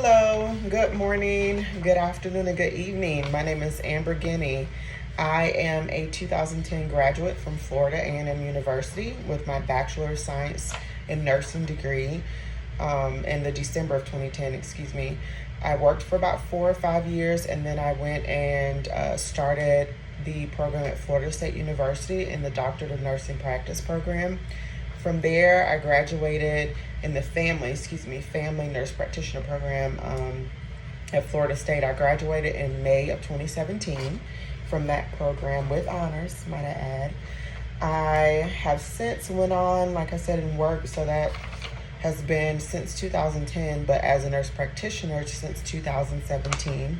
Hello, good morning, good afternoon, and good evening. My name is Gennie. I am a 2010 graduate from Florida A&M University with my Bachelor of Science in Nursing degree in the December of 2010, I worked for about 4 or 5 years, and then I went and started the program at Florida State University in the Doctorate of Nursing Practice program. From there, I graduated in the family nurse practitioner program at Florida State. I graduated in May of 2017 from that program with honors, might I add. I have since went on, like I said, and worked, so that has been since 2010, but as a nurse practitioner since 2017.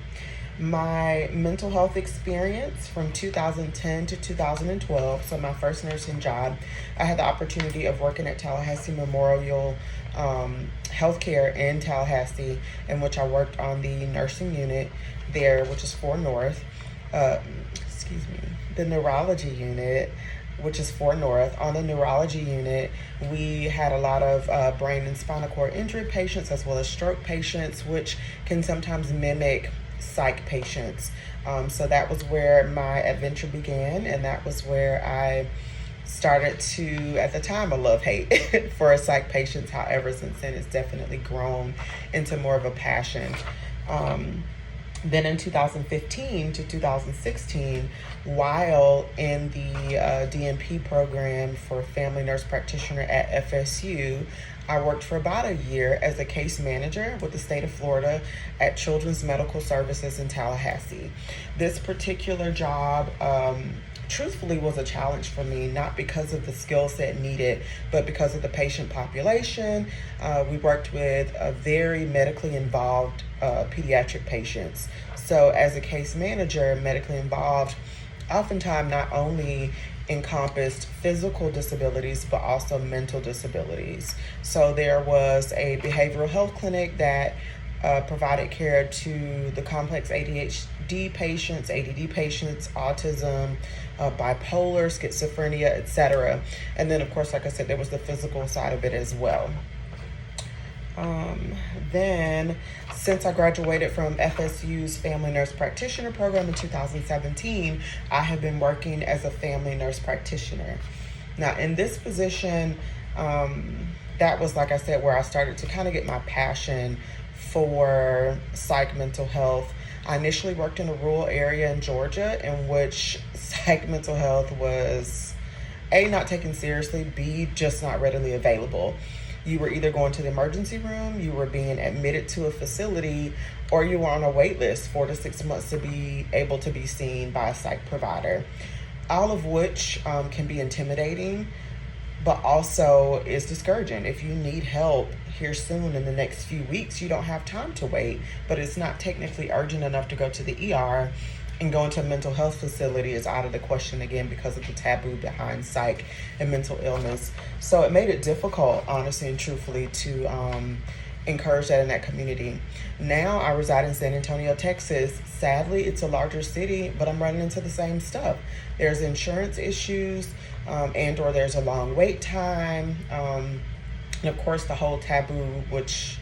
My mental health experience from 2010 to 2012, so my first nursing job, I had the opportunity of working at Tallahassee Memorial Healthcare in Tallahassee, in which I worked on the nursing unit there, which is 4 North, the neurology unit, which is 4 North. On the neurology unit, we had a lot of brain and spinal cord injury patients as well as stroke patients, which can sometimes mimic psych patients. So that was where my adventure began, and that was where I started to, at the time, a love-hate for psych patients. However, since then, it's definitely grown into more of a passion. Then in 2015 to 2016, while in the DNP program for family nurse practitioner at FSU, I worked for about a year as a case manager with the state of Florida at Children's Medical Services in Tallahassee. This particular job, truthfully, was a challenge for me, not because of the skill set needed, but because of the patient population. We worked with very medically involved pediatric patients. So as a case manager, medically involved oftentimes not only encompassed physical disabilities, but also mental disabilities. So there was a behavioral health clinic that provided care to the complex ADHD patients, ADD patients, autism, bipolar, schizophrenia, etc. And then, of course, like I said, there was the physical side of it as well. Then, since I graduated from FSU's Family Nurse Practitioner program in 2017, I have been working as a family nurse practitioner. Now, in this position, that was, like I said, where I started to kind of get my passion for psych mental health. I initially worked in a rural area in Georgia in which psych mental health was A, not taken seriously, B, just not readily available. You were either going to the emergency room, you were being admitted to a facility, or you were on a wait list 4 to 6 months to be able to be seen by a psych provider. All of which can be intimidating, but also is discouraging. If you need help here soon in the next few weeks, you don't have time to wait, but it's not technically urgent enough to go to the ER, and going to a mental health facility is out of the question again because of the taboo behind psych and mental illness. So it made it difficult, honestly and truthfully, to encourage that in that community. Now I reside in San Antonio, Texas. Sadly, it's a larger city, but I'm running into the same stuff. There's insurance issues, and or there's a long wait time, and of course the whole taboo, which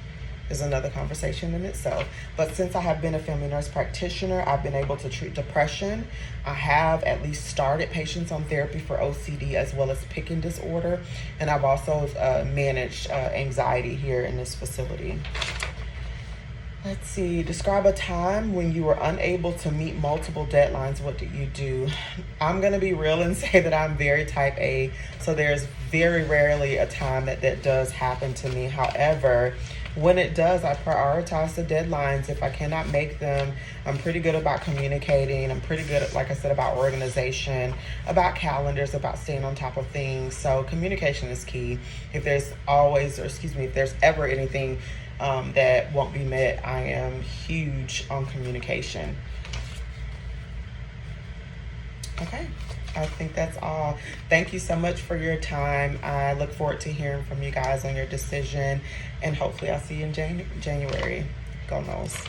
is another conversation in itself. But since I have been a family nurse practitioner, I've been able to treat depression. I have at least started patients on therapy for OCD as well as picking disorder, and I've also managed anxiety here in this facility. Let's see, describe a time when you were unable to meet multiple deadlines. What did you do? I'm going to be real and say that I'm very type A, so there's very rarely a time that does happen to me. However, when it does, I prioritize the deadlines. If I cannot make them, I'm pretty good about communicating. I'm pretty good at, like I said, about organization, about calendars, about staying on top of things. So communication is key. If there's ever anything that won't be met, I am huge on communication. Okay, I think that's all. Thank you so much for your time. I look forward to hearing from you guys on your decision, and hopefully I'll see you in January. Go Noles.